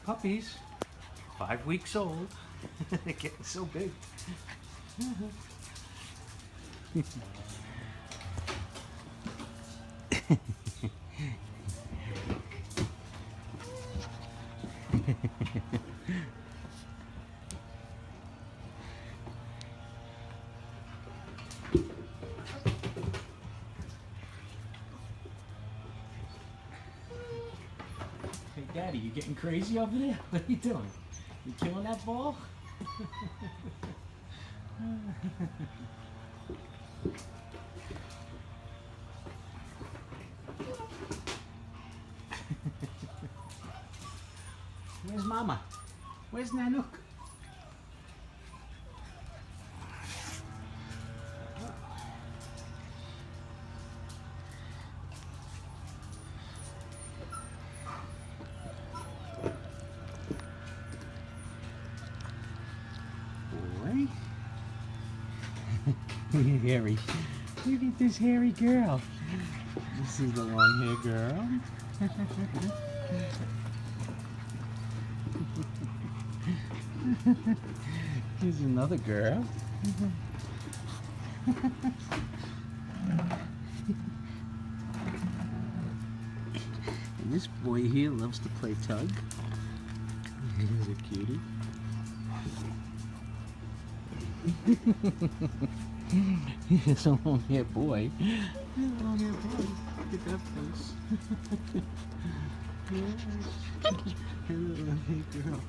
puppies. 5 weeks old. They're getting so big. Hey, Daddy, you getting crazy over there? What are you doing? You killing that ball? Where's Mama? Where's Nanooc? Boy. Look at Harry. Look at this hairy girl. This is the long-haired girl. Here's another girl. And this boy here loves to play tug. He's a cutie. He's a long-haired boy. He's a long-haired boy. Look at that face. Here's a long-haired girl.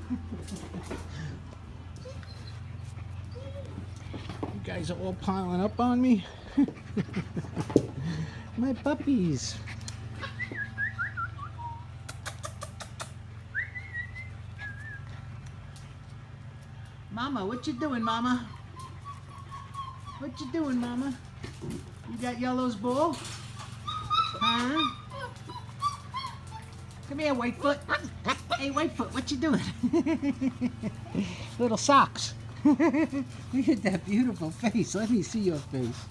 You guys are all piling up on me. My puppies. Mama, what you doing, Mama? What you doing, Mama? You got Yellow's ball? Huh? Come here, Whitefoot. Hey, Whitefoot, what you doing? Little socks. Look at that beautiful face. Let me see your face.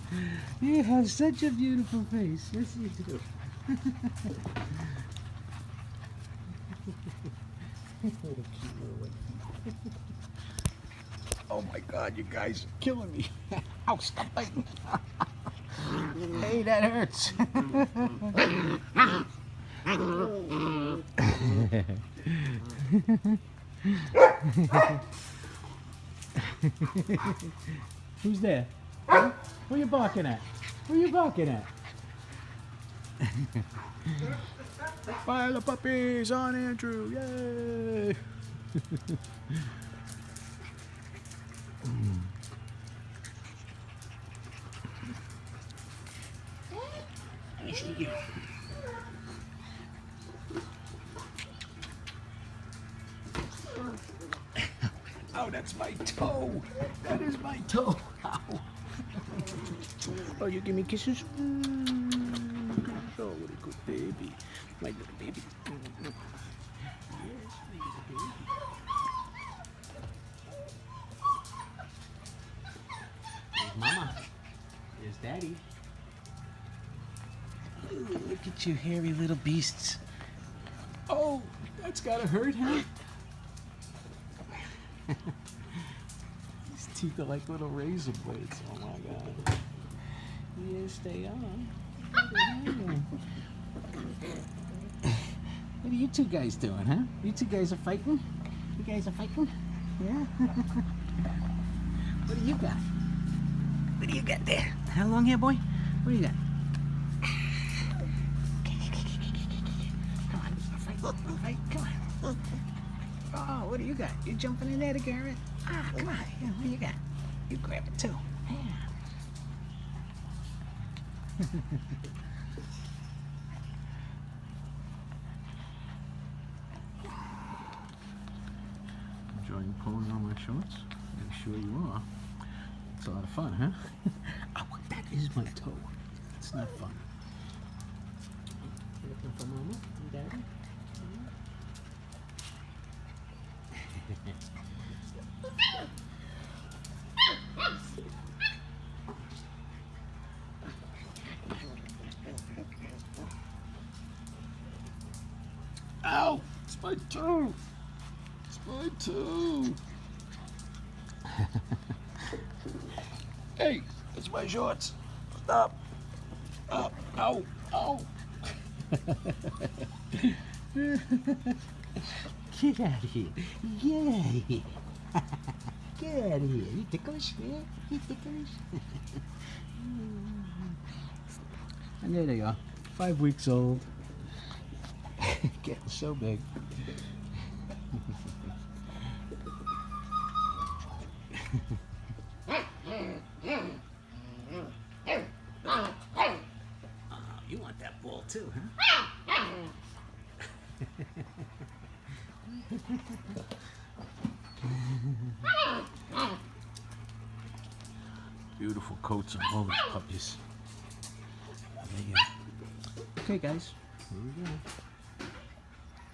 You have such a beautiful face. Yes, you do. Oh my God, you guys are killing me. Ow, stop biting. Hey, that hurts. Who's there? Huh? Who you barking at? Who you barking at? Fire the puppies on Andrew! Yay! I see you. Oh, that's my toe. That is my toe. Ow. Oh, you give me kisses? Oh, what a good baby. My little baby. Yes, my little baby. There's Mama. There's Daddy. Ooh, look at you hairy little beasts. Oh, that's gotta hurt, huh? These teeth are like little razor blades. Oh my God. Yeah, stay on. What are you two guys doing, huh? You two guys are fighting? You guys are fighting? Yeah? What do you got? What do you got there? How long hair, boy? What do you got? Come on, fight, fight, come on. Oh, what do you got? You jumping in there to grab it? Ah, come on. Yeah, what do you got? You grab it too. Yeah. Enjoying pulling on my shorts? I'm sure you are. It's a lot of fun, huh? Oh, that is my toe. It's not fun. You looking for Mama and Daddy? Ow! It's my toe! Mine too. Hey, it's my shorts. Stop. Up. Ow. Ow. Get out of here. Get out of here. Get out of here. You ticklish, yeah? You ticklish? And there they are. 5 weeks old. Getting so big. Oh, you want that ball too, huh? Beautiful coats on all these puppies. Okay, guys. Here we go.